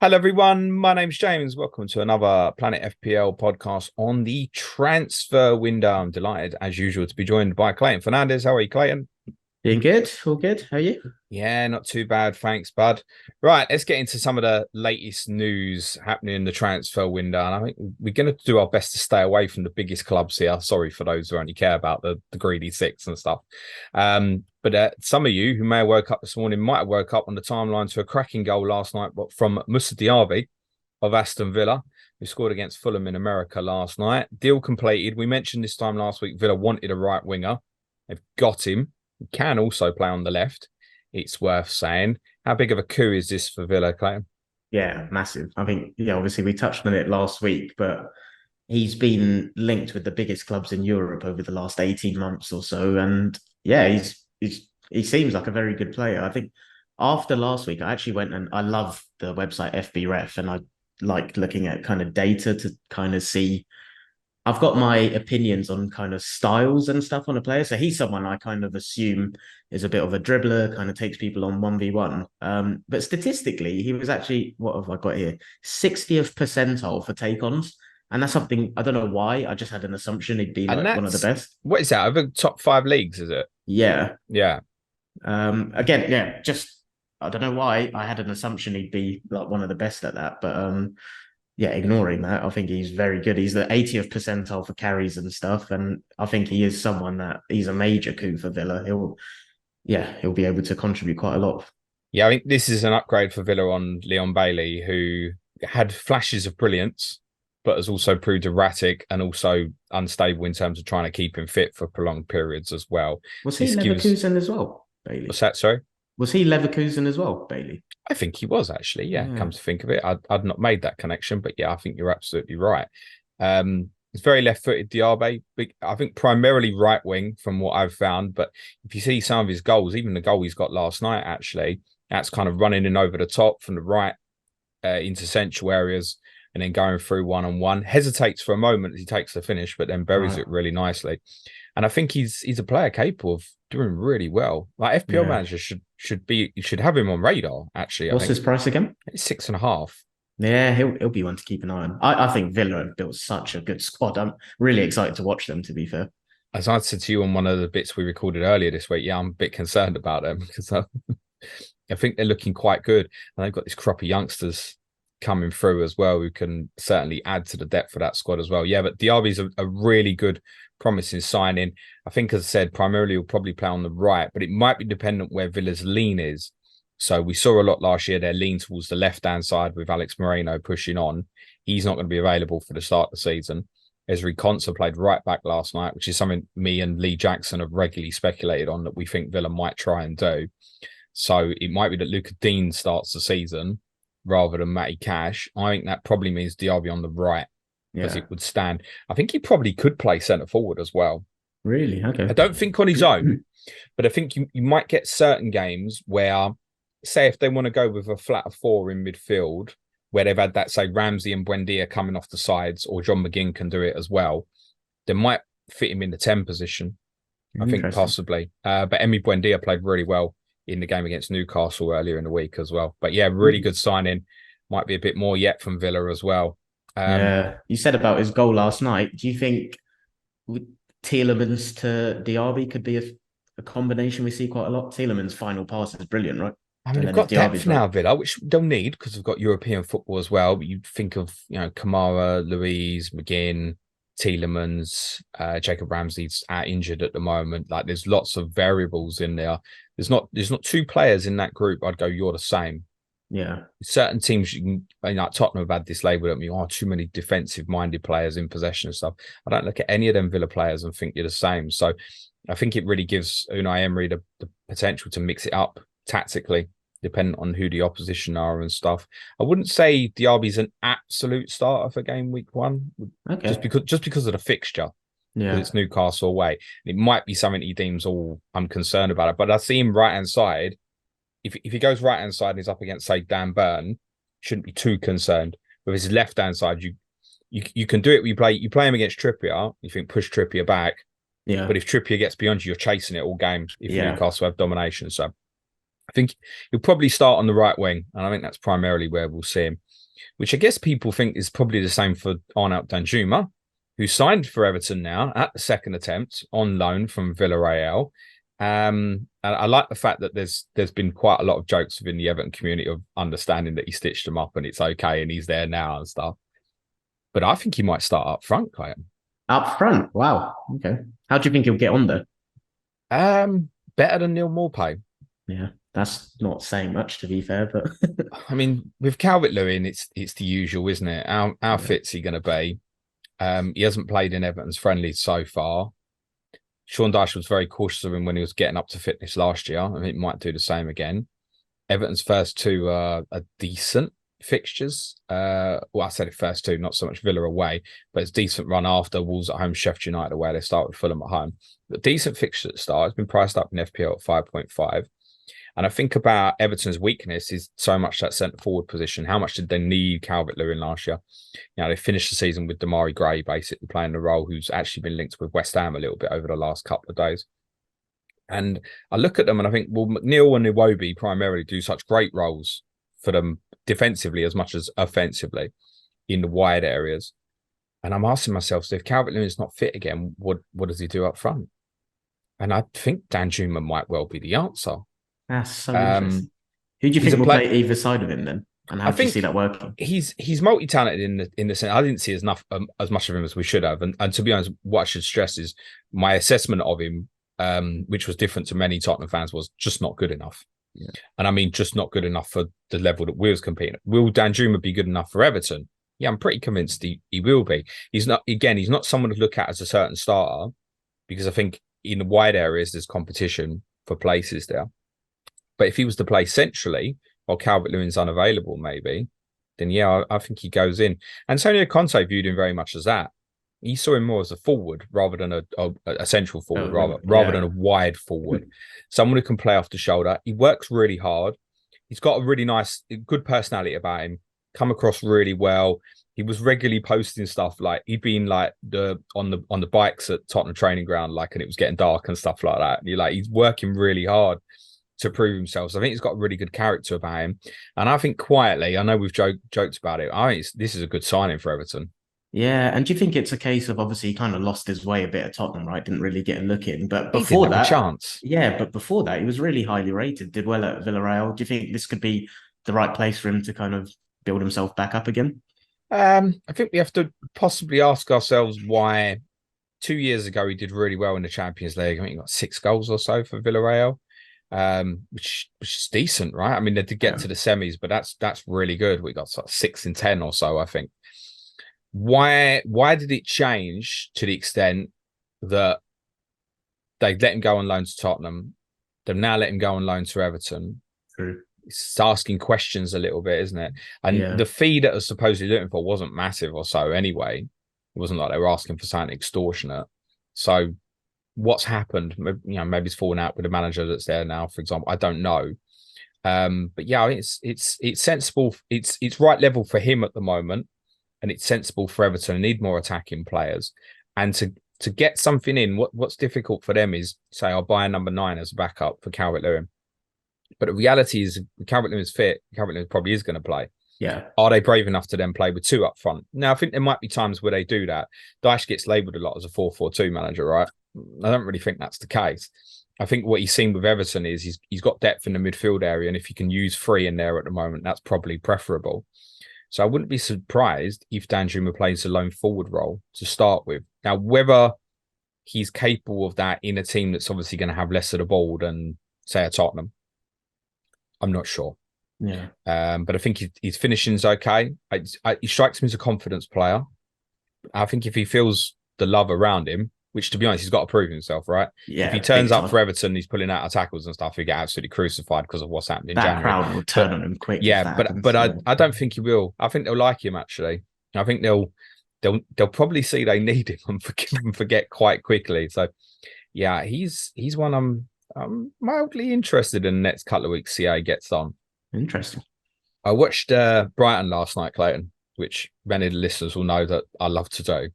Hello, everyone. My name's James. Welcome to another Planet FPL podcast on the transfer window. I'm delighted, as usual, to be joined by Clayton Fernandez. How are you, Clayton? Doing good, all good. How are you? Yeah, not too bad. Thanks, bud. Right, let's get into some of the latest news happening in the transfer window. And I think we're going to do our best to stay away from the biggest clubs here. Sorry for those who only care about the greedy six and stuff. But some of you who may have woke up this morning might have woke up on the timeline to a cracking goal last night from Moussa Diaby of Aston Villa, who scored against Fulham in America last night. Deal completed. We mentioned this time last week, Villa wanted a right winger. They've got him. He can also play on the left. It's worth saying. How big of a coup is this for Villa, Clayton? Yeah, massive. I think, obviously we touched on it last week, but he's been linked with the biggest clubs in Europe over the last 18 months or so. And yeah, he seems like a very good player. I think after last week, I actually went and I love the website FBref and I like looking at kind of data to kind of see. I've got my opinions on kind of styles and stuff on a player. So he's someone I kind of assume is a bit of a dribbler, kind of takes people on 1v1. But statistically, he was actually, what have I got here? 60th percentile for take-ons. And that's something, I don't know why. I just had an assumption he'd be And like one of the that's, best. what is that? Over top five leagues, is it? Yeah. Yeah. Again, yeah, just, I don't know why. I had an assumption he'd be like one of the best at that. But yeah, ignoring that, I think he's very good. He's the 80th percentile for carries and stuff. And I think he is someone that he's a major coup for Villa. He'll be able to contribute quite a lot. Yeah, I think this is an upgrade for Villa on Leon Bailey, who had flashes of brilliance, but has also proved erratic and also unstable in terms of trying to keep him fit for prolonged periods as well. Was he This gives, Leverkusen as well, Bailey? what's that, sorry? Was he Leverkusen as well, Bailey? I think he was actually, yeah, come Yeah. to think of it. I'd not made that connection, but yeah, I think you're absolutely right. It's very left-footed, Diaby. I think primarily right wing from what I've found, but if you see some of his goals, even the goal he's got last night, actually, that's kind of running in over the top from the right into central areas and then going through one-on-one. Hesitates for a moment as he takes the finish, but then buries Right. it really nicely. And I think he's a player capable of doing really well. Like FPL Yeah. managers should have him on radar, actually. I What's think his price again? it's 6.5. Yeah, he'll be one to keep an eye on. I think Villa have built such a good squad. I'm really excited to watch them, to be fair. As I said to you on one of the bits we recorded earlier this week, yeah, I'm a bit concerned about them because I think they're looking quite good. And they've got this crop of youngsters coming through as well who can certainly add to the depth of that squad as well. Yeah, but Diaby's a really good, promising signing. I think, as I said, primarily he'll probably play on the right, but it might be dependent where Villa's lean is. So we saw a lot last year, their lean towards the left-hand side with Alex Moreno pushing on. He's not going to be available for the start of the season. Ezri Konsa played right back last night, which is something me and Lee Jackson have regularly speculated on that we think Villa might try and do. So it might be that Luca Dean starts the season rather than Matty Cash. I think that probably means Diaby on the right as Yeah. it would stand. I think he probably could play centre forward as well. Really? I Okay. don't think on his own, but I think you might get certain games where, say, if they want to go with a flat four in midfield, where they've had that, say, Ramsey and Buendia coming off the sides, or John McGinn can do it as well, they might fit him in the 10 position, I think, Interesting. possibly. But Emi Buendia played really well in the game against Newcastle earlier in the week as well. But yeah, really good signing. Might be a bit more yet from Villa as well. Yeah. You said about his goal last night. Do you think Tielemans to Diaby could be a combination we see quite a lot? Tielemans' final pass is brilliant, right? I mean, And they've then if got depth Diaby's right, now, Villa, which they'll need because they've got European football as well. But you think of, Kamara, Louise, McGinn, Tielemans, Jacob Ramsey's out injured at the moment. Like, there's lots of variables in there. There's not two players in that group. I'd go, you're the same. yeah, Certain teams, like Tottenham have had this label at me, too many defensive-minded players in possession and stuff. I don't look at any of them Villa players and think you're the same. So I think it really gives Unai Emery the potential to mix it up tactically, depending on who the opposition are and stuff. I wouldn't say Diaby's an absolute starter for game week 1, just okay, because of the fixture, because yeah, it's Newcastle away. It might be something he deems all I'm concerned about it. But I see him right hand side. If he goes right hand side and he's up against, say, Dan Burn, shouldn't be too concerned. With his left hand side, you can do it. You play him against Trippier. You think push Trippier back, yeah, but if Trippier gets beyond you, you're chasing it all game. If yeah, Newcastle have domination, so I think he'll probably start on the right wing, and I think that's primarily where we'll see him, which I guess people think is probably the same for Arnaut Danjuma, who signed for Everton now at the second attempt on loan from Villarreal. And I like the fact that there's been quite a lot of jokes within the Everton community of understanding that he stitched him up and it's okay and he's there now and stuff. But I think he might start up front, Clayton. Up front? Wow. Okay. How do you think he'll get on there? Better than Neil Maupay. Yeah, that's not saying much, to be fair, but I mean, with Calvert-Lewin, it's the usual, isn't it? How fit's he going to be? He hasn't played in Everton's friendly so far. Sean Dyche was very cautious of him when he was getting up to fitness last year. I mean, he might do the same again. Everton's first two are decent fixtures. Well, I said it first two, not so much Villa away, but it's decent run after Wolves at home, Sheffield United away. They start with Fulham at home. But decent fixture at the start. It's been priced up in FPL at 5.5. And I think about Everton's weakness is so much that centre forward position. How much did they need Calvert-Lewin last year? You know, they finished the season with Damari Gray basically playing the role, who's actually been linked with West Ham a little bit over the last couple of days. And I look at them and I think, well, McNeil and Iwobi primarily do such great roles for them defensively as much as offensively in the wide areas. And I'm asking myself, so if Calvert-Lewin's not fit again, what does he do up front? And I think Danjuma might well be the answer. That's so interesting. Who do you think will play either side of him then? And how do you see that working? He's multi-talented in the sense. I didn't see as much of him as we should have. And to be honest, what I should stress is my assessment of him, which was different to many Tottenham fans, was just not good enough. Yeah. And I mean, just not good enough for the level that Will's competing at. Will Danjuma be good enough for Everton? Yeah, I'm pretty convinced he will be. He's not someone to look at as a certain starter, because I think in the wide areas, there's competition for places there. But if he was to play centrally, while Calvert-Lewin's unavailable, maybe, then yeah, I think he goes in. Antonio Conte viewed him very much as that. He saw him more as a forward rather than a central forward, rather than a wide forward. Someone who can play off the shoulder. He works really hard. He's got a really good personality about him. Come across really well. He was regularly posting stuff like he'd been like on the bikes at Tottenham training ground, like, and it was getting dark and stuff like that. And he's working really hard to prove himself. So I think he's got a really good character about him. And I think quietly, I know we've joked about it, I think this is a good signing for Everton. Yeah, and do you think it's a case of, obviously he kind of lost his way a bit at Tottenham, right? Didn't really get a look in, but before that, chance. Yeah, but before that, he was really highly rated. Did well at Villarreal. Do you think this could be the right place for him to kind of build himself back up again? I think we have to possibly ask ourselves why 2 years ago he did really well in the Champions League. I think he got 6 goals or so for Villarreal. Which is decent, right? I mean, they did get to the semis, but that's really good. We got sort of 6 in 10 or so, I think. Why did it change to the extent that they let him go on loan to Tottenham? They've now let him go on loan to Everton. True. It's asking questions a little bit, isn't it? And the fee that was supposedly looking for wasn't massive or so anyway. It wasn't like they were asking for something extortionate. So what's happened? Maybe it's fallen out with the manager that's there now, for example. I don't know. But yeah, I think it's sensible. It's right level for him at the moment, and it's sensible for Everton. They need more attacking players, and to get something in. What's difficult for them is, say, I'll buy a number 9 as a backup for Calvert-Lewin. But the reality is, Calvert-Lewin's fit. Calvert-Lewin probably is going to play. Yeah. Are they brave enough to then play with 2 up front? Now, I think there might be times where they do that. Dyche gets labelled a lot as a 4-4-2 manager, right? I don't really think that's the case. I think what he's seen with Everton is he's got depth in the midfield area, and if you can use 3 in there at the moment, that's probably preferable. So I wouldn't be surprised if Danjuma plays a lone forward role to start with. Now, whether he's capable of that in a team that's obviously going to have less of the ball than, say, a Tottenham, I'm not sure. Yeah. But I think his finishing's okay. He strikes me as a confidence player. I think if he feels the love around him, which, to be honest, he's got to prove himself, right? Yeah. If he turns up for Everton, he's pulling out tackles and stuff, he'll get absolutely crucified because of what's happened in January. That crowd will turn on him quick. Yeah, but I don't think he will. I think they'll like him, actually. I think they'll probably see they need him and forget quite quickly. So, yeah, he's one I'm mildly interested in the next couple of weeks, see how he gets on. Interesting. I watched Brighton last night, Clayton, which many of the listeners will know that I love to do.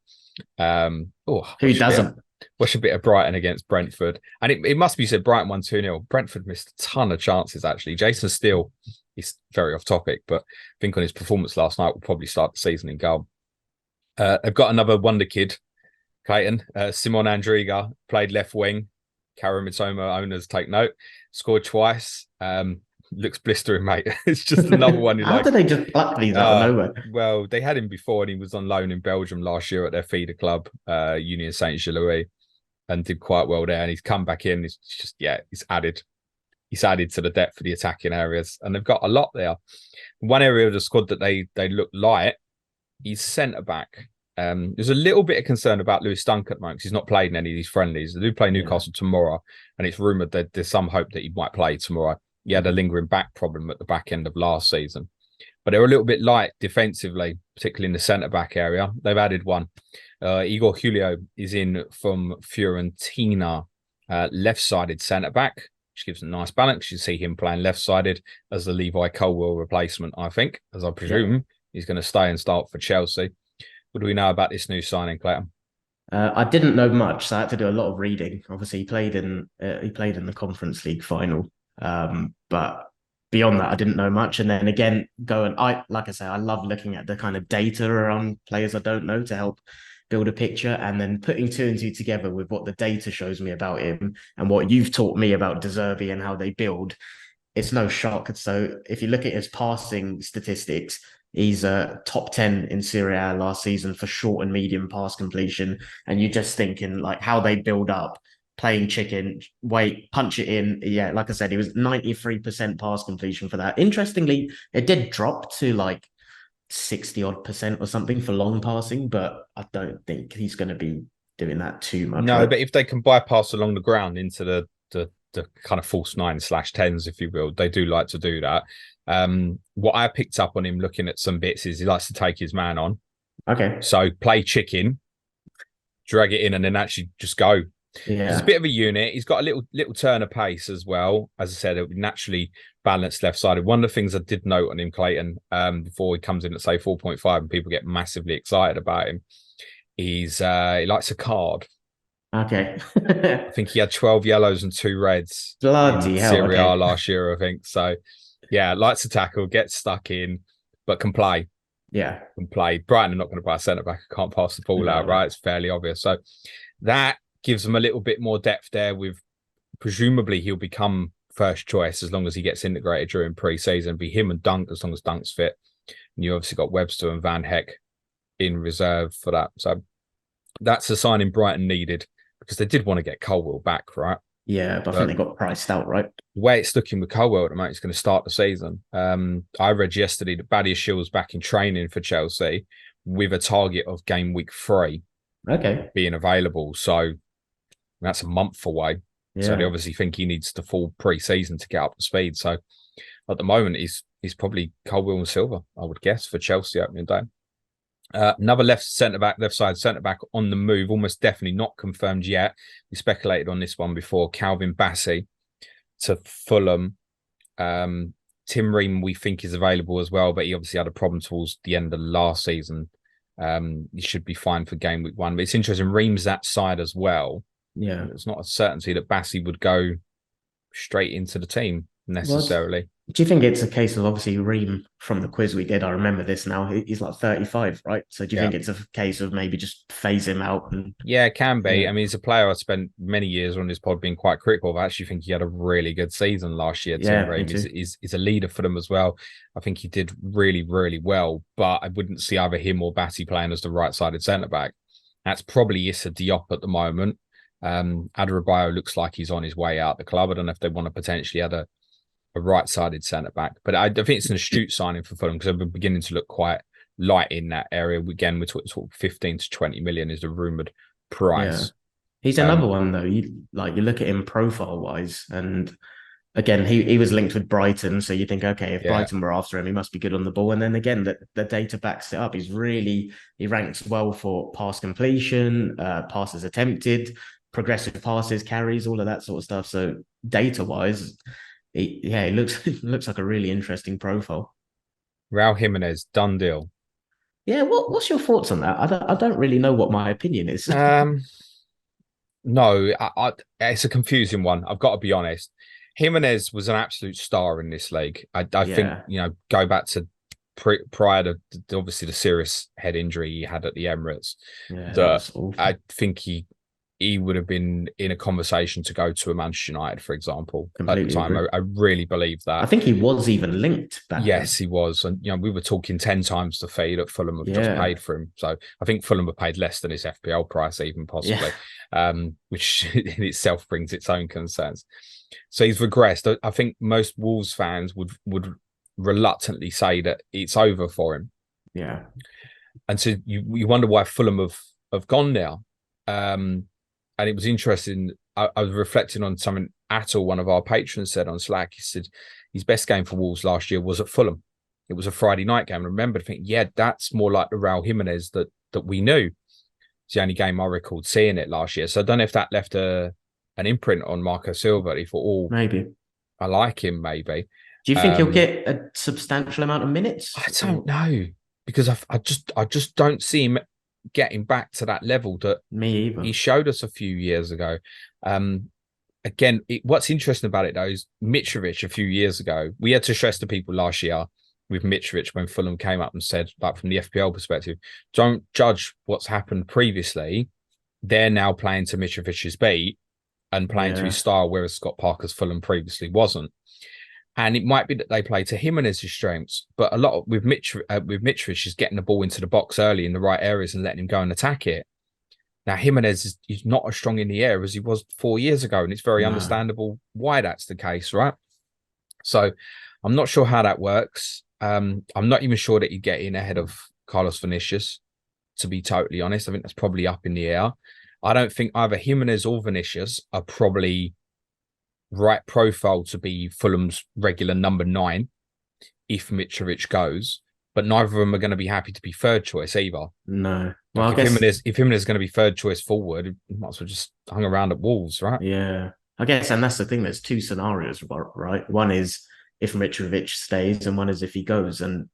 Who doesn't? Watch a bit of Brighton against Brentford. And it must be said, Brighton won 2-0. Brentford missed a ton of chances, actually. Jason Steele, he's very off topic, but I think on his performance last night will probably start the season in goal. They've got another wonder kid, Clayton. Simon Andriga played left wing. Kara Mitoma owners take note. Scored twice. Looks blistering, mate. It's just another one. How do they just pluck these out of nowhere? Well, they had him before, and he was on loan in Belgium last year at their feeder club, Union Saint-Gilloise, and did quite well there. And he's come back in. He's just, he's added to the depth of the attacking areas, and they've got a lot there. One area of the squad that they look light, he's centre back. There's a little bit of concern about Lewis Dunk at the moment because he's not played in any of these friendlies. They do play Newcastle tomorrow, and it's rumoured that there's some hope that he might play tomorrow. He had a lingering back problem at the back end of last season. But they're a little bit light defensively, particularly in the centre-back area. They've added one. Igor Julio is in from Fiorentina, left-sided centre-back, which gives a nice balance. You see him playing left-sided as the Levi Colwill replacement, I think, as I presume he's going to stay and start for Chelsea. What do we know about this new signing, Clayton? I didn't know much, so I had to do a lot of reading. Obviously, he played in the Conference League final. But beyond that, I didn't know much. And then again, I love looking at the kind of data around players I don't know to help build a picture, and then putting two and two together with what the data shows me about him and what you've taught me about De Zerbi and how they build. It's no shock. So if you look at his passing statistics, he's top 10 in Serie A last season for short and medium pass completion. And you're just thinking like how they build up. Playing chicken, punch it in. Yeah, like I said, he was 93% pass completion for that. Interestingly, it did drop to like 60% or something for long passing, but I don't think he's going to be doing that too much. No, right? But if they can bypass along the ground into the kind of false 9/10s, if you will, they do like to do that. What I picked up on him looking at some bits is he likes to take his man on. Okay. So play chicken, drag it in, and then actually just go. Yeah. He's a bit of a unit. He's got a little turn of pace as well. As I said, it would naturally balanced left-sided. One of the things I did note on him, Clayton, before he comes in at, say, 4.5 and people get massively excited about him, is he likes a card. Okay. I think he had 12 yellows and 2 reds Bloody in hell, Serie A last year, I think. So, yeah, likes to tackle, gets stuck in, but can play. Yeah. Can play. Brighton are not going to buy a centre-back who can't pass the ball out, right? It's fairly obvious. So that gives them a little bit more depth there with presumably he'll become first choice as long as he gets integrated during pre-season. Be him and Dunk as long as Dunk's fit. And you obviously got Webster and Van Heck in reserve for that. So that's a signing Brighton needed because they did want to get Colwill back, right? Yeah, but I think they got priced out, right? The way it's looking with Colwill at the moment, it's going to start the season. I read yesterday that Badiashiel's back in training for Chelsea with a target of game week 3 being available. So that's a month away. Yeah. So they obviously think he needs the full pre-season to get up to speed. So at the moment, he's probably Colwill and Silva, I would guess, for Chelsea opening day. Another left side centre back on the move, almost definitely not confirmed yet. We speculated on this one before. Calvin Bassey to Fulham. Tim Ream, we think, is available as well, but he obviously had a problem towards the end of last season. He should be fine for game week 1. But it's interesting, Ream's that side as well. Yeah, it's not a certainty that Bassey would go straight into the team necessarily. Do you think it's a case of, obviously, Ream from the quiz we did, I remember this now, he's like 35, right? So do you think it's a case of maybe just phase him out? Yeah, it can be. I mean, he's a player I spent many years on this pod being quite critical of. I actually think he had a really good season last year. Tim Ream is a leader for them as well. I think he did really, really well, but I wouldn't see either him or Bassey playing as the right-sided centre-back. That's probably Issa Diop at the moment. Adarabioyo looks like he's on his way out the club. I don't know if they want to potentially add a right-sided centre-back. But I think it's an astute signing for Fulham because they're beginning to look quite light in that area. Again, we're talking 15 to 20 million is the rumoured price. Yeah. He's another one, though. You look at him profile-wise, and again, he was linked with Brighton, so you think, okay, if Brighton were after him, he must be good on the ball. And then again, the data backs it up. He ranks well for pass completion, passes attempted, progressive passes, carries, all of that sort of stuff. So data-wise, it looks like a really interesting profile. Raul Jimenez, done deal. Yeah, what's your thoughts on that? I don't really know what my opinion is. No, it's a confusing one. I've got to be honest. Jimenez was an absolute star in this league. I think, go back to prior to obviously the serious head injury he had at the Emirates, that was awful. I think he would have been in a conversation to go to a Manchester United, for example. Completely at the time. I really believe that. I think he was even linked back Yes, then. he was. And, we were talking 10 times the fee that Fulham have just paid for him. So I think Fulham have paid less than his FPL price, even possibly, which in itself brings its own concerns. So he's regressed. I think most Wolves fans would reluctantly say that it's over for him. Yeah. And so you wonder why Fulham have gone now. And it was interesting. I was reflecting on something Atul, one of our patrons, said on Slack. He said his best game for Wolves last year was at Fulham. It was a Friday night game. I remember thinking, that's more like the Raul Jimenez that we knew. It's the only game I recalled seeing it last year. So I don't know if that left an imprint on Marco Silva. He thought, maybe I like him. Maybe. Do you think he'll get a substantial amount of minutes? I don't know, because I just don't see him getting back to that level that he showed us a few years ago. Again, what's interesting about it though is Mitrovic a few years ago. We had to stress to people last year with Mitrovic when Fulham came up and said, like from the FPL perspective, don't judge what's happened previously. They're now playing to Mitrovic's beat and playing to his style, whereas Scott Parker's Fulham previously wasn't. And it might be that they play to Jimenez's strengths, but a lot with Mitrovic is getting the ball into the box early in the right areas and letting him go and attack it. Now, Jimenez is not as strong in the air as he was 4 years ago, and it's very understandable why that's the case, right? So I'm not sure how that works. I'm not even sure that you get in ahead of Carlos Vinicius, to be totally honest. I think that's probably up in the air. I don't think either Jimenez or Vinicius are probably right profile to be Fulham's regular number 9 if Mitrovic goes, but neither of them are going to be happy to be third choice either. No. Well, if Jimenez is going to be third choice forward, you might as well just hang around at Wolves, right? Yeah. I guess, and that's the thing, there's two scenarios, right? One is if Mitrovic stays and one is if he goes. And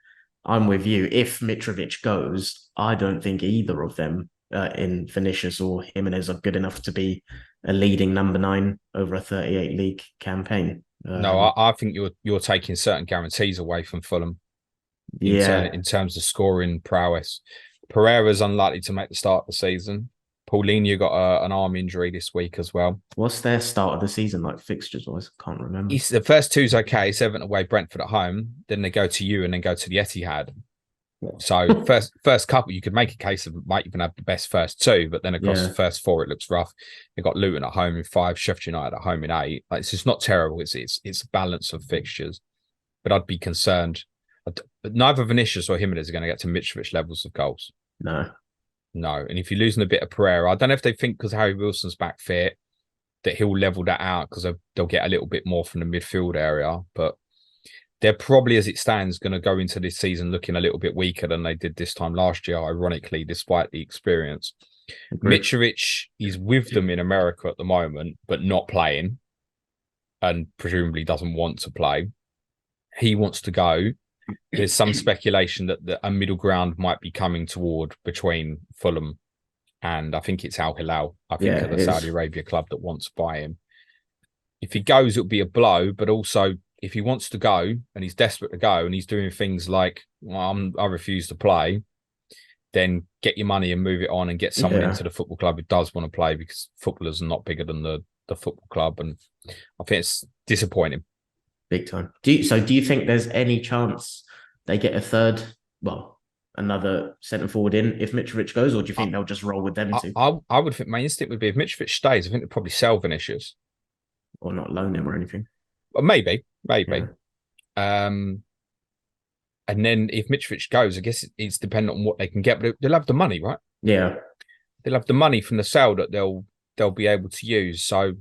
I'm with you. If Mitrovic goes, I don't think either of them in Vinicius or Jimenez are good enough to be a leading number 9 over a 38 league campaign. No, I think you're taking certain guarantees away from Fulham. In terms of scoring prowess. Pereira's unlikely to make the start of the season. Paulinho got an arm injury this week as well. What's their start of the season like fixtures wise? Can't remember. The first two's okay. It's Everton away, Brentford at home. Then they go to you and then go to the Etihad. So first couple, you could make a case of might even have the best first 2, but then across the first 4, it looks rough. They got Luton at home in 5, Sheffield United at home in 8. Like, it's just not terrible. It's a balance of fixtures, but I'd be concerned. But neither Vinicius or Jimenez are going to get to Mitrovic levels of goals. No. And if you're losing a bit of Pereira, I don't know if they think because Harry Wilson's back fit that he'll level that out because they'll get a little bit more from the midfield area, but they're probably, as it stands, going to go into this season looking a little bit weaker than they did this time last year, ironically, despite the experience. Mitrovic is with them in America at the moment, but not playing, and presumably doesn't want to play. He wants to go. There's some speculation that a middle ground might be coming toward between Fulham and I think it's Al Hilal. I think the Saudi Arabia club that wants to buy him. If he goes, it'll be a blow, but also if he wants to go and he's desperate to go and he's doing things like, I refuse to play, then get your money and move it on and get someone into the football club who does want to play, because footballers are not bigger than the football club. And I think it's disappointing. Big time. Do you think there's any chance they get another centre forward in if Mitrovic goes, or do you think they'll just roll with them two? I would think my instinct would be if Mitrovic stays, I think they'd probably sell Vinicius. Or not loan him or anything. Maybe. Yeah. And then if Mitrovic goes, I guess it's dependent on what they can get, but they'll have the money, right? Yeah. They'll have the money from the sale that they'll be able to use. So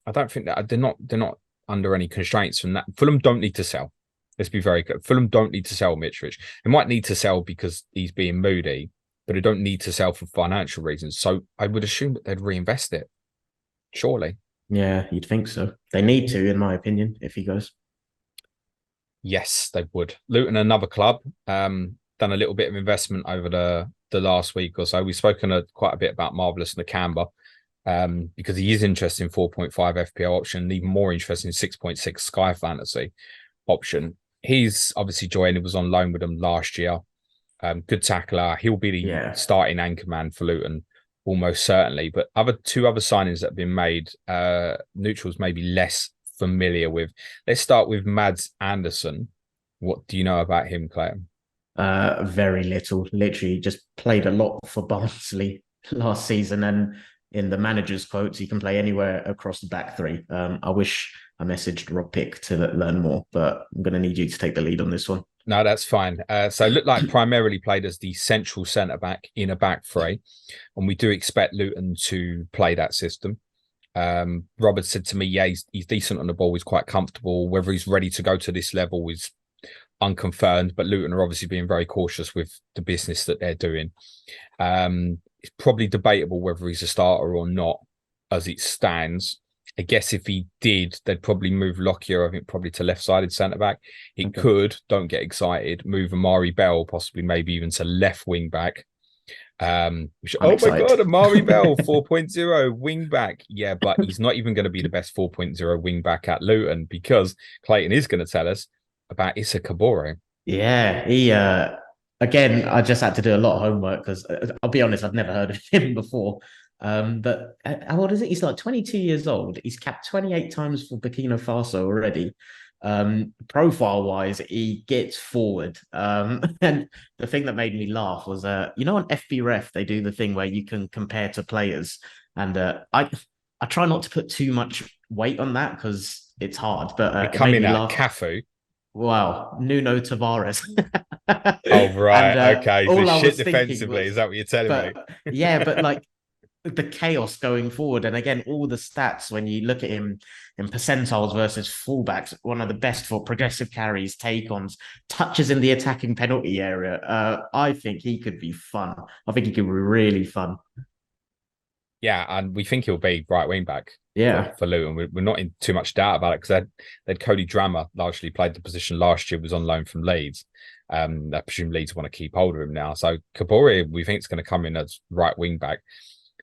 I don't think that they're not under any constraints from that. Fulham don't need to sell. Let's be very clear. Fulham don't need to sell Mitrovic. They might need to sell because he's being moody, but they don't need to sell for financial reasons. So I would assume that they'd reinvest it. Surely. Yeah, you'd think so. They need to, in my opinion, if he goes. Yes, they would. Luton, another club, done a little bit of investment over the last week or so. We've spoken quite a bit about Marvellous Nakamba. because he is interested in 4.5 FPL option, and even more interested in 6.6 Sky Fantasy option. He's obviously joined. He was on loan with them last year. Good tackler. He'll be the starting anchor man for Luton, almost certainly. But two other signings that have been made, neutrals maybe less familiar with. Let's start with Mads Andersen. What do you know about him, Clayton? Very little. Literally just played a lot for Barnsley last season, and in the manager's quotes, he can play anywhere across the back three. I wish I messaged Rob Pick to learn more, but I'm going to need you to take the lead on this one. No, that's fine. So looked like primarily played as the central centre-back in a back three, and we do expect Luton to play that system. Robert said to me, yeah, he's decent on the ball. He's quite comfortable. Whether he's ready to go to this level is unconfirmed, but Luton are obviously being very cautious with the business that they're doing. It's probably debatable whether he's a starter or not as it stands. I guess if he did, they'd probably move Lockyer, I think, probably to left-sided centre-back. It could, don't get excited, move Amari Bell, possibly maybe even to left wing-back. Oh my God, Amari Bell, 4.0 wing-back. Yeah, but he's not even going to be the best 4.0 wing-back at Luton, because Clayton is going to tell us about Issa Kabore. Yeah, he... Again, I just had to do a lot of homework because I'll be honest, I've never heard of him before. But how old is it? He's like 22 years old. He's capped 28 times for Burkina Faso already. Profile-wise, he gets forward. And the thing that made me laugh was, on FBref, they do the thing where you can compare to players. And I try not to put too much weight on that because it's hard. But it made me laugh. Cafu. Wow, Nuno Tavares. Oh, right. Okay. So shit defensively. Is that what you're telling me? Yeah, but like the chaos going forward. And again, all the stats, when you look at him in percentiles versus fullbacks, one of the best for progressive carries, take-ons, touches in the attacking penalty area. I think he could be fun. I think he could be really fun. Yeah, and we think he'll be right wing back. Yeah, for Luton. We're not in too much doubt about it because they'd Cody Drammer largely played the position last year, was on loan from Leeds. I presume Leeds want to keep hold of him now. So Kabore, we think, is going to come in as right wing back.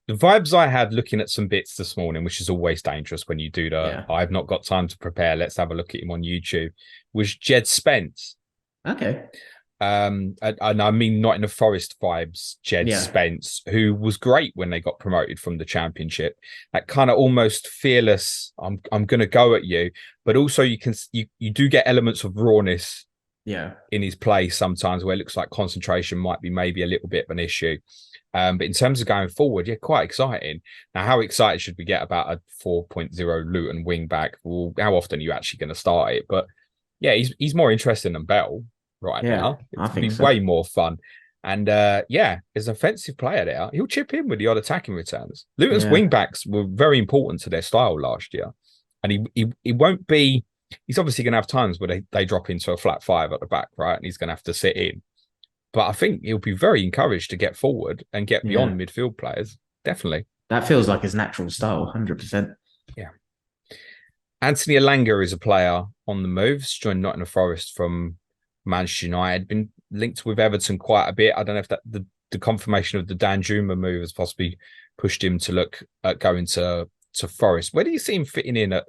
The vibes I had looking at some bits this morning, which is always dangerous when you do I've not got time to prepare, let's have a look at him on YouTube, was Jed Spence. Okay. And I mean not in the Forest vibes, Jed Spence, who was great when they got promoted from the Championship. That kind of almost fearless, I'm going to go at you, but also you do get elements of rawness in his play sometimes, where it looks like concentration might be maybe a little bit of an issue. But in terms of going forward, quite exciting. Now, how excited should we get about a 4.0 Luton wing back? Well, how often are you actually going to start it? But yeah, he's more interesting than Bell right now. It's going to be way more fun. And as an offensive player there, he'll chip in with the odd attacking returns. Luton's wing backs were very important to their style last year. And he won't be, he's obviously going to have times where they drop into a flat five at the back, right? And he's going to have to sit in. But I think he'll be very encouraged to get forward and get beyond midfield players. Definitely. That feels like his natural style, 100%. Yeah. Anthony Elanga is a player on the move. He's joined Nottingham Forest from Manchester United. Been linked with Everton quite a bit. I don't know if that the confirmation of the Danjuma move has possibly pushed him to look at going to Forest. Where do you see him fitting in at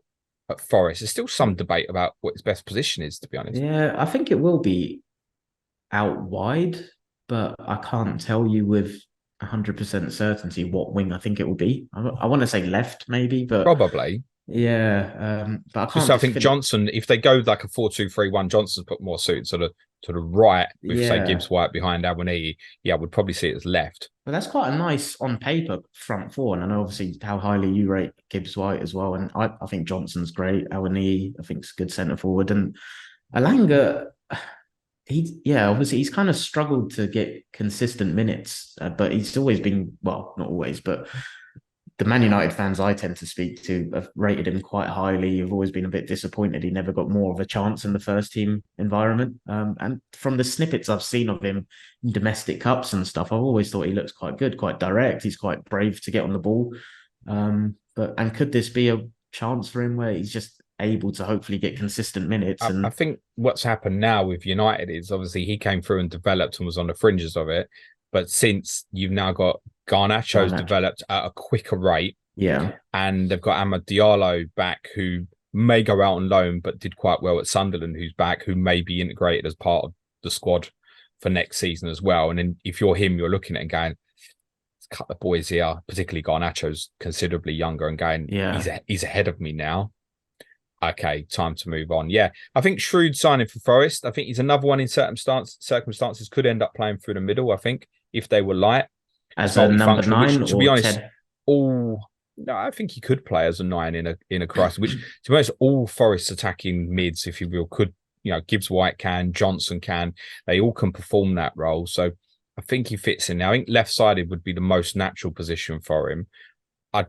Forest? There's still some debate about what his best position is, to be honest. Yeah, I think it will be out wide, but I can't tell you with 100% certainty what wing I think it will be. I want to say left, maybe, but probably. Yeah, but I can't. I think Johnson, if they go like a 4-2-3-1, Johnson's put more suited to the right with say Gibbs White behind Awoniyi. Yeah, I would probably see it as left. But that's quite a nice on paper front four, and I know obviously how highly you rate Gibbs White as well. And I think Johnson's great. Awoniyi, I think, is a good centre forward, and Elanga. Obviously he's kind of struggled to get consistent minutes, but he's always been, well, not always, but the Man United fans I tend to speak to have rated him quite highly. You've always been a bit disappointed he never got more of a chance in the first team environment. And from the snippets I've seen of him in domestic cups and stuff, I've always thought he looks quite good, quite direct. He's quite brave to get on the ball. But could this be a chance for him where he's just able to hopefully get consistent minutes? I think what's happened now with United is obviously he came through and developed and was on the fringes of it. But since you've now got Garnacho's developed at a quicker rate, Yeah. And they've got Amad Diallo back, who may go out on loan, but did quite well at Sunderland, who's back, who may be integrated as part of the squad for next season as well. And then if you're him, you're looking at it and going, a couple of boys here, particularly Garnacho's considerably younger, and going, he's ahead of me now. Okay, time to move on. Yeah, I think shrewd signing for Forest. I think he's another one in certain circumstances could end up playing through the middle, I think, if they were light. As a number 9, which, to be honest, 10? No, I think he could play as a 9 in a crisis, which, to be honest, all Forest attacking mids, if you will, could, Gibbs White can, Johnson can, they all can perform that role. So I think he fits in now. I think left-sided would be the most natural position for him. I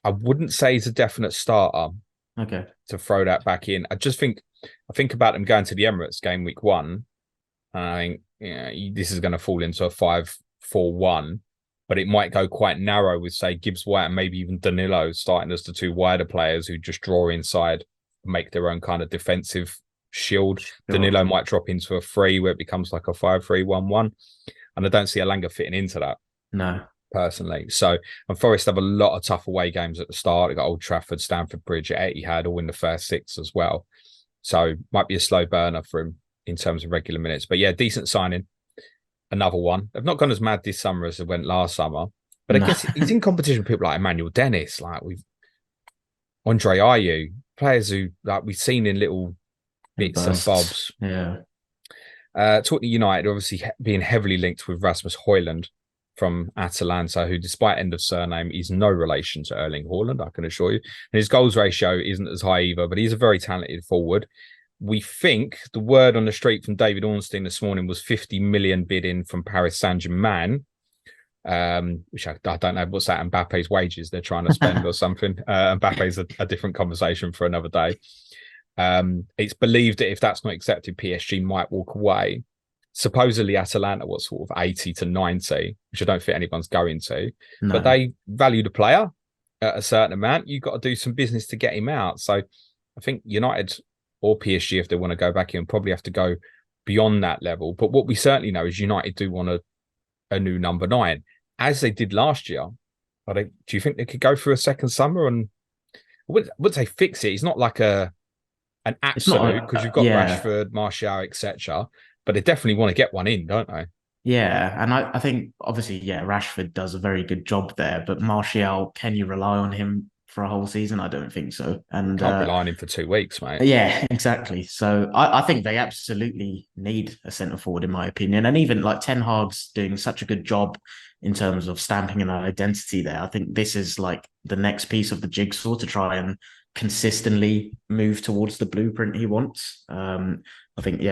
wouldn't say he's a definite starter. Okay. To throw that back in. I think about them going to the Emirates game week 1. And I think this is going to fall into a 5-4-1, but it might go quite narrow with, say, Gibbs White and maybe even Danilo starting as the 2 wider players who just draw inside, make their own kind of defensive shield. Sure. Danilo might drop into a 3 where it becomes like a 5-3-1-1. And I don't see Alanga fitting into that. No. Personally. So, and Forest have a lot of tough away games at the start. They got Old Trafford, Stamford Bridge, Etihad, all in the first 6 as well. So might be a slow burner for him in terms of regular minutes. But yeah, decent signing. Another one. They've not gone as mad this summer as they went last summer. But I guess he's in competition with people like Emmanuel Dennis, like Andre Ayew, players who like we've seen in little bits and bobs. Yeah. Talking United, obviously being heavily linked with Rasmus Hojlund from Atalanta, who, despite end of surname, is no relation to Erling Haaland, I can assure you. And his goals ratio isn't as high either, but he's a very talented forward. We think the word on the street from David Ornstein this morning was 50 million bid in from Paris Saint-Germain, which I don't know, what's that, Mbappe's wages they're trying to spend or something. Mbappe's a different conversation for another day. It's believed that if that's not accepted, PSG might walk away. Supposedly Atalanta was sort of 80 to 90, which I don't think anyone's going to. No. But they value the player at a certain amount. You've got to do some business to get him out. So I think United or PSG, if they want to go back in, probably have to go beyond that level. But what we certainly know is United do want a new number 9, as they did last year. Do you think they could go through a second summer? And would they fix it? It's not like an absolute, because you've got Rashford, Martial, etc. But they definitely want to get one in, don't they? Yeah, and I think, obviously, Rashford does a very good job there. But Martial, can you rely on him for a whole season? I don't think so. And can't rely on him for 2 weeks, mate. Yeah, exactly. So I think they absolutely need a centre-forward, in my opinion. And even like Ten Hag's doing such a good job in terms of stamping an identity there. I think this is like the next piece of the jigsaw to try and consistently move towards the blueprint he wants. I think,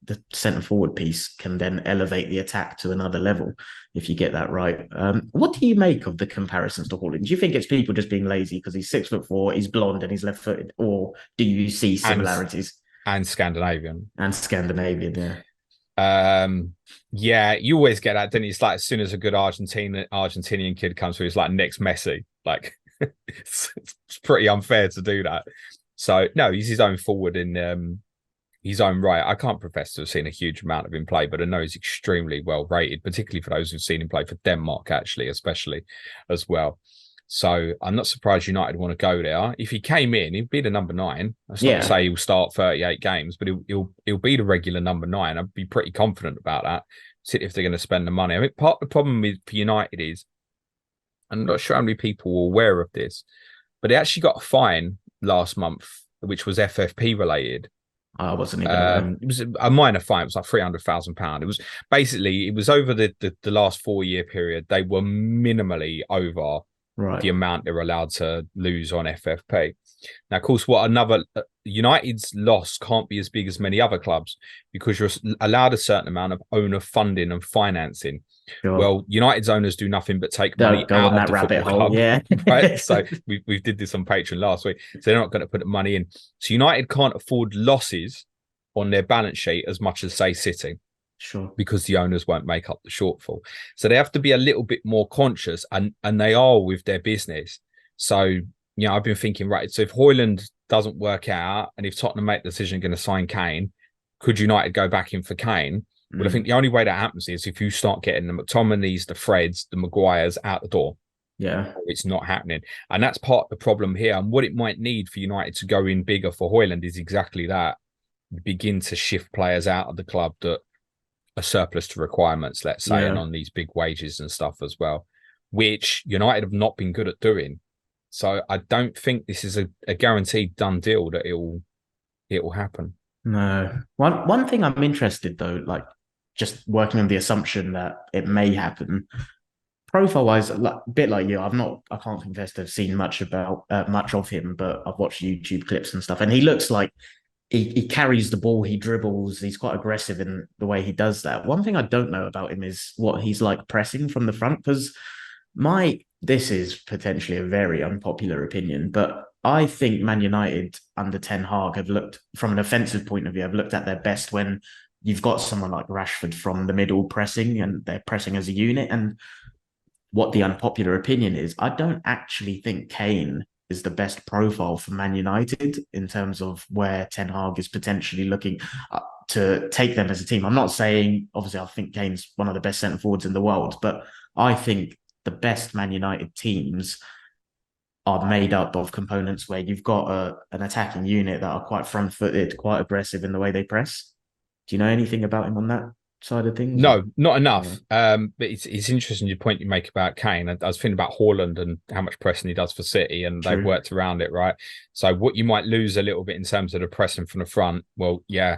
the centre-forward piece can then elevate the attack to another level if you get that right. What do you make of the comparisons to Haaland? Do you think it's people just being lazy because he's 6'4", he's blonde and he's left-footed, or do you see similarities? And Scandinavian. Yeah, you always get that, don't you? It's like as soon as a good Argentinian kid comes through, it's like next Messi. Like it's pretty unfair to do that. So no, he's his own forward in his own right. I can't profess to have seen a huge amount of him play, but I know he's extremely well rated, particularly for those who've seen him play for Denmark, actually, especially as well. So I'm not surprised United want to go there. If he came in, he'd be the number 9. That's not to say he'll start 38 games, but he'll be the regular number 9. I'd be pretty confident about that. If they're going to spend the money. I think part of the problem for United is, I'm not sure how many people were aware of this, but they actually got a fine last month, which was FFP related. I wasn't even aware. It was a minor fine. It was like £300,000. It was over the last 4-year period. They were minimally over the amount they were allowed to lose on FFP. Now, of course, United's loss can't be as big as many other clubs because you're allowed a certain amount of owner funding and financing. Sure. Well, United's owners do nothing but take money out of the rabbit hole. Club, right? So we did this on Patreon last week. So they're not going to put the money in. So United can't afford losses on their balance sheet as much as, say, City. Sure. Because the owners won't make up the shortfall. So they have to be a little bit more conscious, and they are with their business. So, I've been thinking, right, so if Hojlund doesn't work out and if Tottenham make the decision going to sign Kane, could United go back in for Kane? Well, I think the only way that happens is if you start getting the McTominays, the Freds, the Maguires out the door. Yeah. It's not happening. And that's part of the problem here. And what it might need for United to go in bigger for Hojlund is exactly that. Begin to shift players out of the club that are surplus to requirements, let's say, and Yeah. on these big wages and stuff as well, which United have not been good at doing. So I don't think this is a guaranteed done deal that it will happen. No. One thing I'm interested though, like just working on the assumption that it may happen. Profile wise, a bit like you, I can't confess to have seen much of him, but I've watched YouTube clips and stuff, and he looks like he carries the ball, he dribbles, he's quite aggressive in the way he does that. One thing I don't know about him is what he's like pressing from the front, because this is potentially a very unpopular opinion, but I think Man United under Ten Hag have looked, from an offensive point of view, have looked at their best when you've got someone like Rashford from the middle pressing and they're pressing as a unit. And what the unpopular opinion is, I don't actually think Kane is the best profile for Man United in terms of where Ten Hag is potentially looking to take them as a team. I'm not saying, obviously, I think Kane's one of the best centre forwards in the world, but I think the best Man United teams are made up of components where you've got an attacking unit that are quite front-footed, quite aggressive in the way they press. Do you know anything about him on that side of things? No, not enough. But it's interesting your point you make about Kane. I was thinking about Haaland and how much pressing he does for City, and they've worked around it, right? So what you might lose a little bit in terms of the pressing from the front, well, yeah,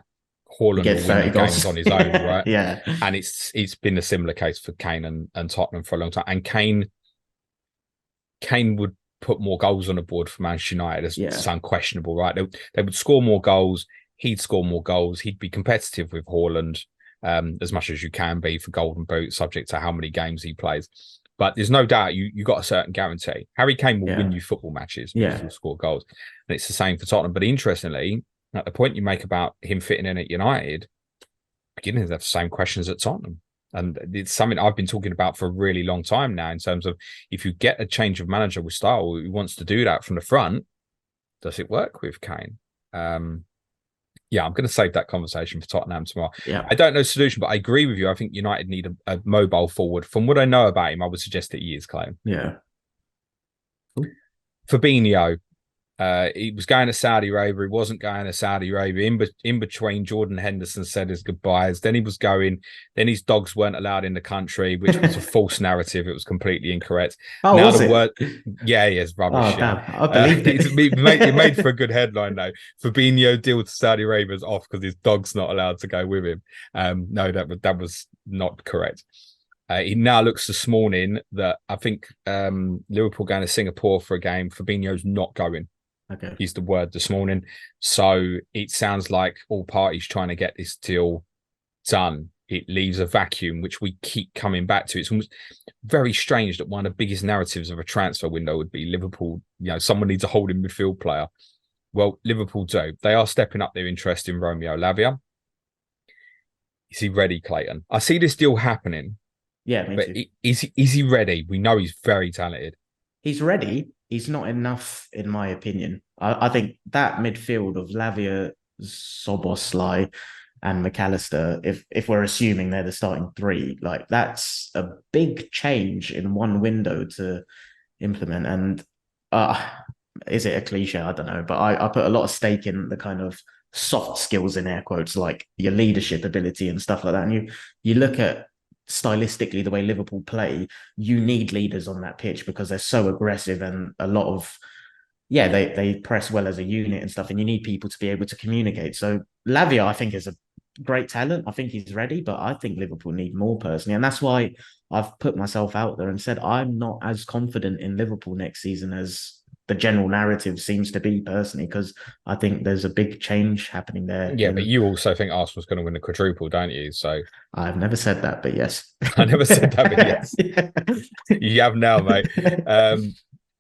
Haaland will win games on his own, right? Yeah. And it's been a similar case for Kane and Tottenham for a long time. And Kane would put more goals on the board for Manchester United. It's unquestionable, right? They would score more goals. He'd score more goals. He'd be competitive with Haaland. As much as you can be for Golden Boot, subject to how many games he plays. But there's no doubt you got a certain guarantee. Harry Kane will win you football matches because he'll score goals. And it's the same for Tottenham. But interestingly, at the point you make about him fitting in at United, beginning to have the same questions at Tottenham. And it's something I've been talking about for a really long time now in terms of if you get a change of manager with style who wants to do that from the front, does it work with Kane? Yeah, I'm going to save that conversation for Tottenham tomorrow. Yeah. I don't know the solution, but I agree with you. I think United need a mobile forward. From what I know about him, I would suggest that he is, Clayton. Yeah. Fabinho, he was going to Saudi Arabia. He wasn't going to Saudi Arabia. In between, Jordan Henderson said his goodbyes. Then he was going. Then his dogs weren't allowed in the country, which was a false narrative. It was completely incorrect. Oh, now was the it? word, yeah, it's rubbish. Oh, damn. I believed it. It made for a good headline, though. Fabinho deal to Saudi Arabia is off because his dog's not allowed to go with him. No, that was not correct. He now looks this morning that I think Liverpool going to Singapore for a game. Fabinho's not going. Okay. Is the word this morning. So it sounds like all parties trying to get this deal done. It leaves a vacuum, which we keep coming back to. It's almost very strange that one of the biggest narratives of a transfer window would be Liverpool, someone needs a holding midfield player. Well, Liverpool do. They are stepping up their interest in Romeo Lavia. Is he ready, Clayton? I see this deal happening. Yeah, me but too. Is he ready? We know he's very talented. He's ready. He's not enough, in my opinion. I think that midfield of Lavia, Szoboszlai, and McAllister, if we're assuming they're the starting three, like that's a big change in one window to implement. And is it a cliche? I don't know, but I put a lot of stake in the kind of soft skills in air quotes, like your leadership ability and stuff like that. And you look at stylistically the way Liverpool play, you need leaders on that pitch because they're so aggressive and a lot of they press well as a unit and stuff, and you need people to be able to communicate. So Lavia, I think, is a great talent. I think he's ready, but I think Liverpool need more personally, and that's why I've put myself out there and said I'm not as confident in Liverpool next season as the general narrative seems to be personally, because I think there's a big change happening there. Yeah, but you also think Arsenal's going to win the quadruple, don't you? So I've never said that, but yes. I never said that, but yes. Yeah. You have now, mate.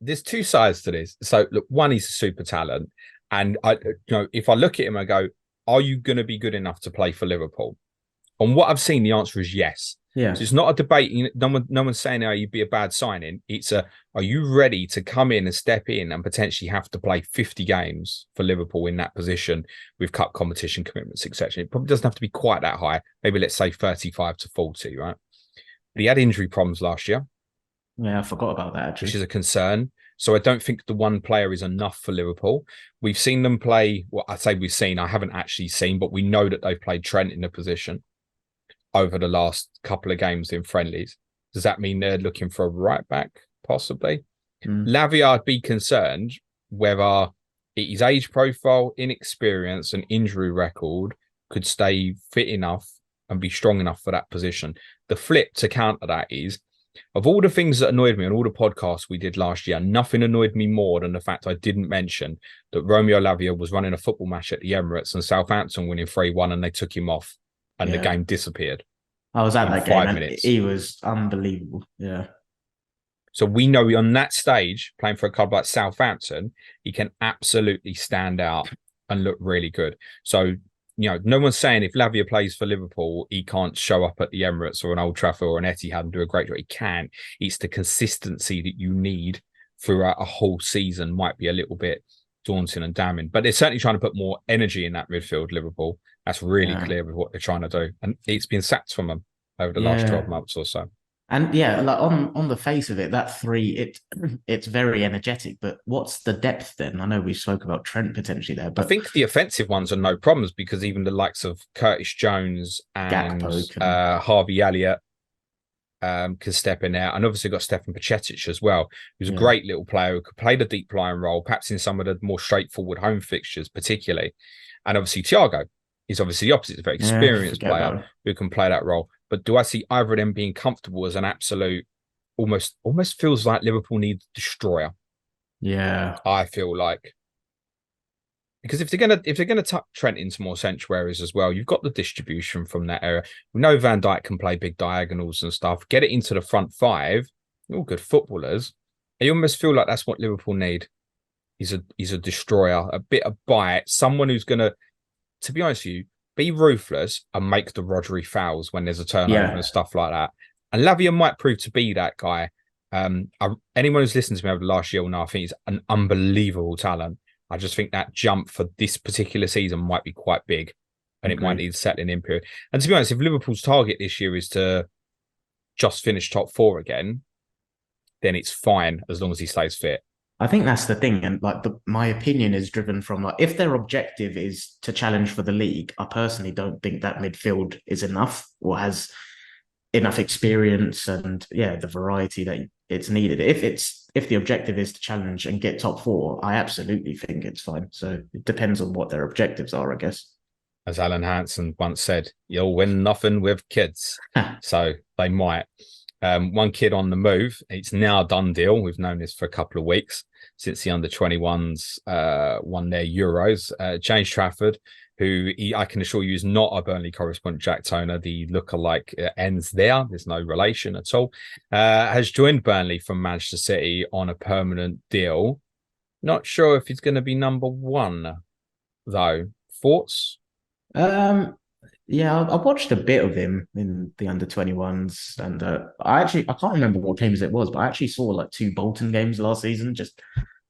There's two sides to this. So look, one, he's a super talent. And if I look at him, I go, are you going to be good enough to play for Liverpool? On what I've seen, the answer is yes. Yeah. So it's not a debate. No one's saying, you'd be a bad signing. It's are you ready to come in and step in and potentially have to play 50 games for Liverpool in that position with cup competition commitments, etc. It probably doesn't have to be quite that high. Maybe let's say 35 to 40, right? But he had injury problems last year. Yeah, I forgot about that which actually. is a concern. So I don't think the one player is enough for Liverpool. We've seen them play. Well, I say we've seen. I haven't actually seen, but we know that they've played Trent in a position over the last couple of games in friendlies. Does that mean they're looking for a right back? Possibly. Mm. Lavia, I'd be concerned whether his age profile, inexperience, and injury record could stay fit enough and be strong enough for that position. The flip to counter that is, of all the things that annoyed me on all the podcasts we did last year, nothing annoyed me more than the fact I didn't mention that Romeo Lavia was running a football match at the Emirates and Southampton winning 3-1 and they took him off and the Yeah, game disappeared I was at in that game 5 and minutes. he was unbelievable. Yeah. So we know on that stage, playing for a club like Southampton, he can absolutely stand out and look really good. So, no one's saying if Lavia plays for Liverpool, he can't show up at the Emirates or an Old Trafford or an Etihad and do a great job. He can. It's the consistency that you need throughout a whole season might be a little bit daunting and damning. But they're certainly trying to put more energy in that midfield, Liverpool. That's really Yeah. clear with what they're trying to do. And it's been sacked from them over the last 12 Yeah. months or so. And yeah, like on the face of it, that three, it's very energetic. But what's the depth then? I know we spoke about Trent potentially there, I but think the offensive ones are no problems because even the likes of Curtis Jones and Gakpo can, Harvey Elliott can step in there. And obviously got Stefan Pacetic as well, who's a yeah, great little player who could play the deep line role, perhaps in some of the more straightforward home fixtures, particularly. And obviously Thiago is obviously the opposite. He's a very yeah, experienced forget player about it. who can play that role. But do I see either of them being comfortable as an absolute almost feels like Liverpool need a destroyer? Yeah, I feel like. Because if they're gonna tuck Trent into more central areas as well, you've got the distribution from that area. We know Van Dijk can play big diagonals and stuff. Get it into the front five. All good footballers. You almost feel like that's what Liverpool need. He's a destroyer, a bit of bite, someone who's gonna, to be honest with you, be ruthless and make the Rodri fouls when there's a turnover yeah. and stuff like that. And Lavia might prove to be that guy. Anyone who's listened to me over the last year will know I think he's an unbelievable talent. I just think that jump for this particular season might be quite big and it might Agreed. need settling in period. And to be honest, if Liverpool's target this year is to just finish top four again, then it's fine as long as he stays fit. I think that's the thing, and like my opinion is driven from like if their objective is to challenge for the league, I personally don't think that midfield is enough or has enough experience and yeah, the variety that it's needed. If the objective is to challenge and get top four, I absolutely think it's fine. So it depends on what their objectives are, I guess. As Alan Hansen once said, you'll win nothing with kids. So they might. One kid on the move. It's now a done deal. We've known this for a couple of weeks since the under-21s won their Euros. James Trafford, who I can assure you is not a Burnley correspondent, Jack Toner. The lookalike ends there. There's no relation at all. Has joined Burnley from Manchester City on a permanent deal. Not sure if he's going to be number one, though. Thoughts? Yeah, I watched a bit of him in the under 21s, and I can't remember what games it was, but I actually saw like two Bolton games last season. Just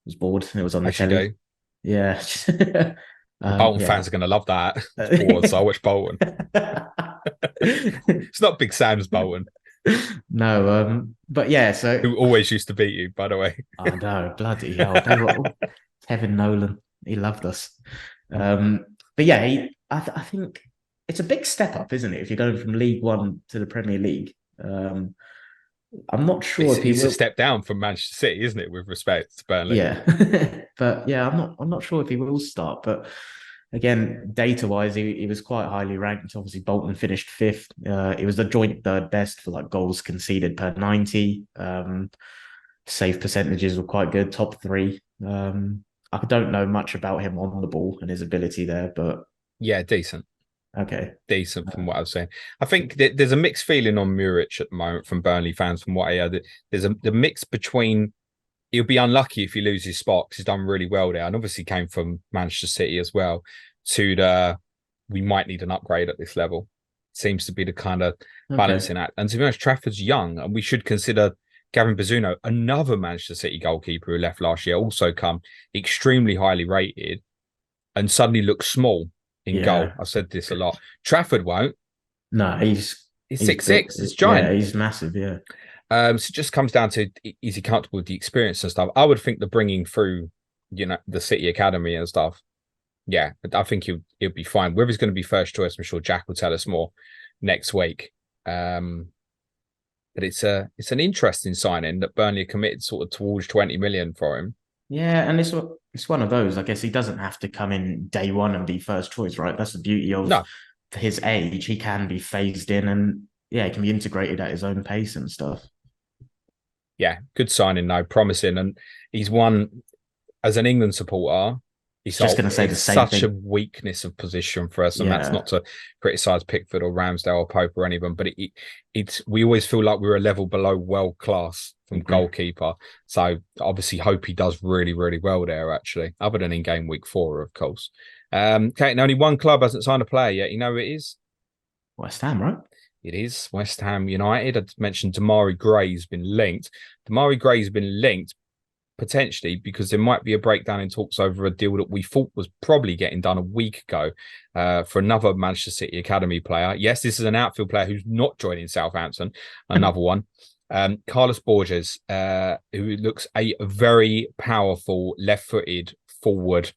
was bored and it was on the As you telly. do. Yeah, Bolton yeah. fans are going to love that. It's bored, so I watch Bolton. It's not Big Sam's Bolton, No, but yeah, so who always used to beat you, by the way. I know, bloody hell, they were all Kevin Nolan. He loved us. But yeah, I think it's a big step up, isn't it? If you're going from League One to the Premier League. I'm not sure if he It's a will. step down from Manchester City, isn't it, with respect to Burnley? Yeah, but yeah, I'm not sure if he will start. But again, data wise, he was quite highly ranked. Obviously, Bolton finished fifth. It was the joint third best for like goals conceded per 90. Save percentages were quite good, top three. I don't know much about him on the ball and his ability there, but Yeah, decent. okay. Decent from what I was saying. I think there's a mixed feeling on Muric at the moment from Burnley fans, from what I heard. There's the mix between he'll be unlucky if he loses his spot because he's done really well there, and obviously came from Manchester City as well, to the we might need an upgrade at this level. Seems to be the kind of balancing act. And to be honest, Trafford's young, and we should consider Gavin Bazzuno, another Manchester City goalkeeper who left last year, also come extremely highly rated and suddenly looks small in goal. I've said this a lot. Trafford won't. No, he's 6'6". It's yeah, giant. he's massive. Yeah, So it just comes down to, is he comfortable with the experience and stuff? I would think the bringing through, the City Academy and stuff. Yeah, I think he'll be fine. Whether he's going to be first choice, I'm sure Jack will tell us more next week. But it's an interesting signing that Burnley are committed sort of towards 20 million for him. Yeah, and it's one of those. I guess he doesn't have to come in day one and be first choice, right? That's the beauty of his age. He can be phased in, and he can be integrated at his own pace and stuff. Yeah, good signing though, promising, and he's one as an England supporter. He's just going to say the same such thing. a weakness of position for us, and that's not to criticise Pickford or Ramsdale or Pope or anyone, but we always feel like we're a level below world class from goalkeeper. So obviously, hope he does really, really well there. Actually, other than in game week 4, of course. Clayton, only one club hasn't signed a player yet. You know who it is? West Ham, right? It is West Ham United. I mentioned Damari Gray's been linked. Damari Gray's been linked. Potentially, because there might be a breakdown in talks over a deal that we thought was probably getting done a week ago for another Manchester City Academy player. Yes, this is an outfield player who's not joining Southampton. Another one. Carlos Borges, who looks a very powerful left-footed forward.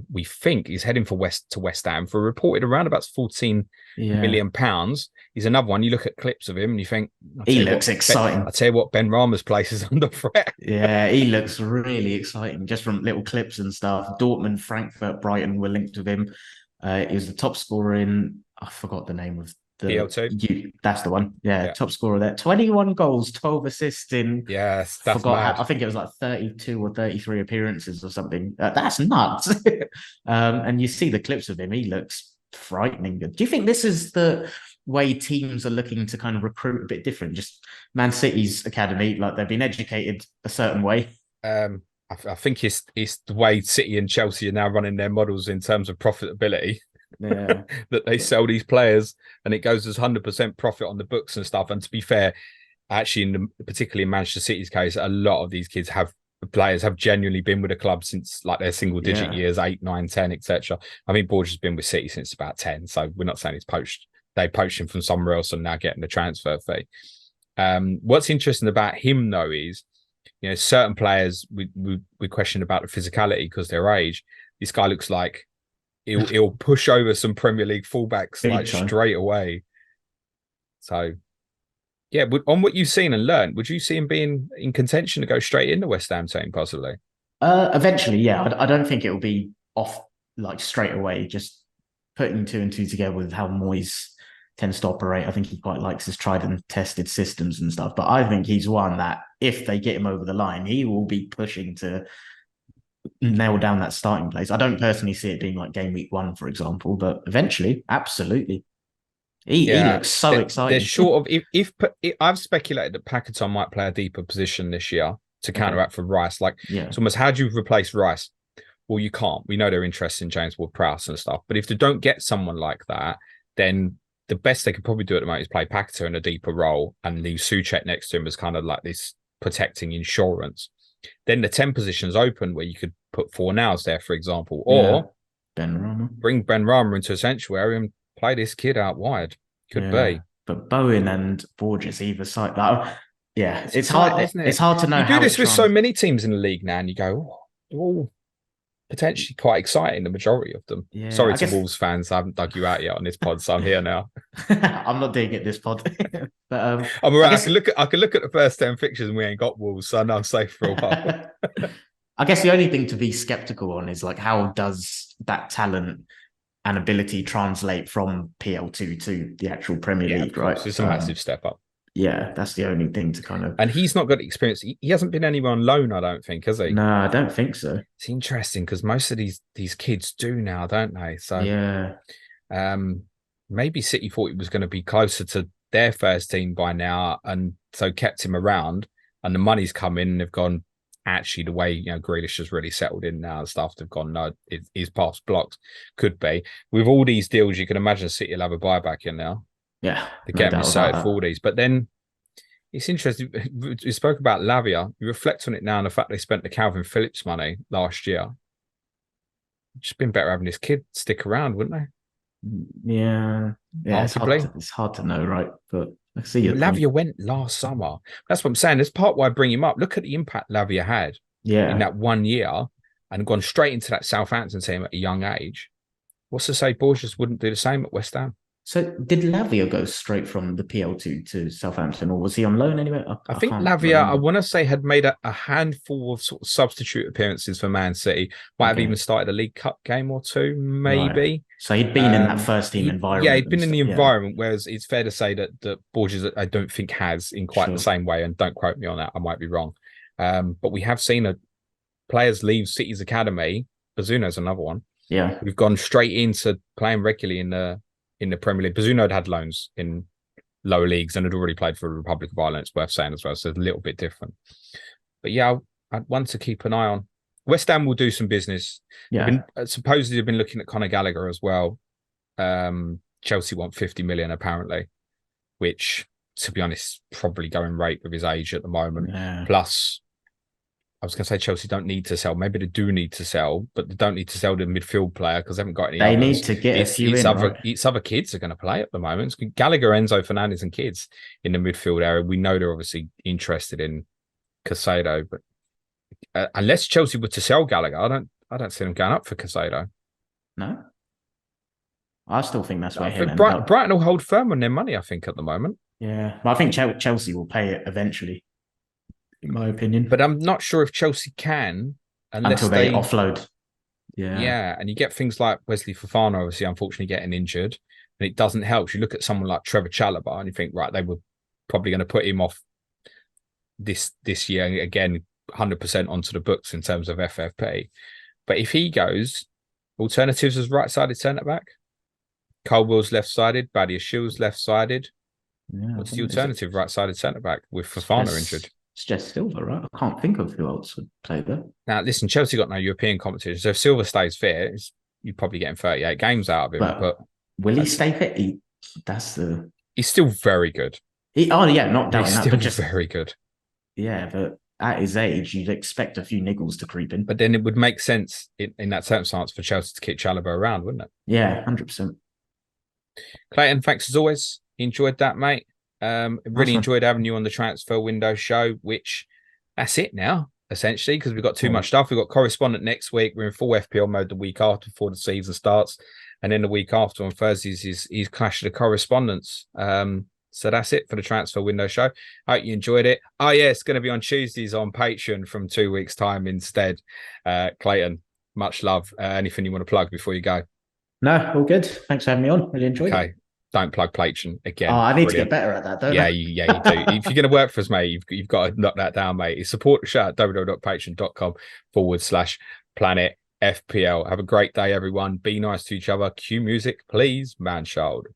We think he's heading for West Ham for reported around about 14 million pounds. He's another one. You look at clips of him and you think he looks exciting. I tell you what, Ben Rama's place is under threat. Yeah, he looks really exciting just from little clips and stuff. Dortmund, Frankfurt, Brighton were linked with him. He was the top scorer in, I forgot the name of the PL2. That's the one. Yeah, top scorer there. 21 goals, 12 assists in. Yes, that's mad. I think it was like 32 or 33 appearances or something. That's nuts. And you see the clips of him. He looks frightening good. Do you think this is the way teams are looking to kind of recruit a bit different? Just Man City's academy, like they've been educated a certain way. I think it's the way City and Chelsea are now running their models in terms of profitability. Yeah. That they sell these players and it goes as 100% profit on the books and stuff. And to be fair, actually, particularly in Manchester City's case, a lot of these players have genuinely been with the club since like their single digit years, 8, 9, 10, etc. I mean, Borges has been with City since about 10, so we're not saying he's poached. They poached him from somewhere else and now getting the transfer fee. What's interesting about him though is, certain players we question about the physicality because their age. This guy looks like he'll push over some Premier League fullbacks like straight away. So, yeah, on what you've seen and learned, would you see him being in contention to go straight into West Ham team possibly? Eventually, yeah. I don't think it'll be off like straight away. Just putting 2 and 2 together with how Moyes tends to operate. I think he quite likes his tried and tested systems and stuff. But I think he's one that if they get him over the line, he will be pushing to nail down that starting place. I don't personally see it being like game week 1, for example, but eventually, absolutely. He looks so exciting. They're short of if I've speculated that Paquetá might play a deeper position this year to counteract for Rice. It's almost, how do you replace Rice? Well, you can't. We know they're interested in James Ward-Prowse and stuff, but if they don't get someone like that, then the best they could probably do at the moment is play Paquetá in a deeper role and leave Souček next to him as kind of like this protecting insurance. Then the 10 positions open where you could put Fornals there, for example, or bring Ben Rama into a central area and play this kid out wide. Could be. But Bowen and Borges either side. It's hard, isn't it? It's hard to know. You do this with so many teams in the league now, and you go, they're all potentially quite exciting, the majority of them. Yeah, Sorry to Wolves fans, I haven't dug you out yet on this pod, so I'm here now. I'm not digging this pod. But I'm all right. I can look at the first 10 fixtures and we ain't got Wolves, so I know I'm safe for a while. I guess the only thing to be skeptical on is like, how does that talent and ability translate from PL2 to the actual Premier League, right? It's a massive step up. Yeah, that's the only thing to kind of... And he's not got experience. He hasn't been anywhere on loan, I don't think, has he? No, I don't think so. It's interesting because most of these kids do now, don't they? So maybe City thought he was going to be closer to their first team by now, and so kept him around. And the money's come in, and they've gone, actually, the way Grealish has really settled in now and stuff, they've gone, no, he's past blocks. Could be. With all these deals, you can imagine City will have a buyback in now. Yeah. To get him excited for all these. But then it's interesting. We spoke about Lavia. You reflect on it now and the fact they spent the Calvin Phillips money last year. Just been better having this kid stick around, wouldn't they? Yeah. It's hard to know, right? But I see your point. Lavia went last summer. That's what I'm saying. That's part why I bring him up. Look at the impact Lavia had in that 1 year and gone straight into that Southampton team at a young age. What's to say Borges wouldn't do the same at West Ham? So did Lavia go straight from the PL2 to Southampton, or was he on loan anyway? I think Lavia, I want to say, had made a handful of sort of substitute appearances for Man City. Might have even started a League Cup game or two, maybe. Right. So he'd been in that first team environment. Yeah, he'd been in the environment, whereas it's fair to say that Borges, I don't think, has in quite the same way. And don't quote me on that, I might be wrong. But we have seen players leave City's academy. Bazzuno's another one. Yeah, we've gone straight into playing regularly in the Premier League. Bazzuno had loans in lower leagues and had already played for the Republic of Ireland, it's worth saying as well. So it's a little bit different. But yeah, I'd want to keep an eye on. West Ham will do some business. Yeah. Supposedly they've been looking at Conor Gallagher as well. Chelsea want 50 million apparently, which, to be honest, probably going rate with his age at the moment. Yeah. Plus, I was going to say Chelsea don't need to sell. Maybe they do need to sell, but they don't need to sell the midfield player because they haven't got any They others. need to get a few It's other kids are going to play at the moment. It's Gallagher, Enzo, Fernandez and kids in the midfield area. We know they're obviously interested in Caicedo, but unless Chelsea were to sell Gallagher, I don't see them going up for Caicedo. No? I still think that's where him and Brighton will hold firm on their money, I think, at the moment. Yeah. Well, I think Chelsea will pay it eventually, in my opinion. But I'm not sure if Chelsea can until they offload. Yeah, and you get things like Wesley Fofana, obviously, unfortunately getting injured, and it doesn't help. You look at someone like Trevor Chalobah, and you think, right, they were probably going to put him off this year again, 100% onto the books in terms of FFP. But if he goes, alternatives as right-sided centre back, Colwill's left-sided, Badia Shields left-sided. Yeah, what's the alternative right-sided centre back with Fofana injured? It's just Silva, right? I can't think of who else would play there. Now, listen, Chelsea got no European competition, so if Silva stays fit, you're probably getting 38 games out of him. But will he stay fit? He's still very good. Not doubting that. He's still but just very good. Yeah, but at his age, you'd expect a few niggles to creep in. But then it would make sense in that circumstance for Chelsea to keep Chalobah around, wouldn't it? Yeah, 100%. Clayton, thanks as always. Enjoyed that, mate. Really enjoyed having you on the transfer window show, which that's it now, essentially, because we've got too much stuff. We've got correspondent next week. We're in full FPL mode the week after before the season starts. And then the week after on Thursdays is Clash of the Correspondents. So that's it for the transfer window show. I hope you enjoyed it. Oh, yeah, it's going to be on Tuesdays on Patreon from 2 weeks' time instead. Clayton, much love. Anything you want to plug before you go? No, all good. Thanks for having me on. Really enjoyed it. Don't plug Patreon again. Oh, I need to get better at that, don't I? You do. If you're going to work for us, mate, you've got to knock that down, mate. Support the show at www.patreon.com/Planet FPL. Have a great day, everyone. Be nice to each other. Cue music, please, man child.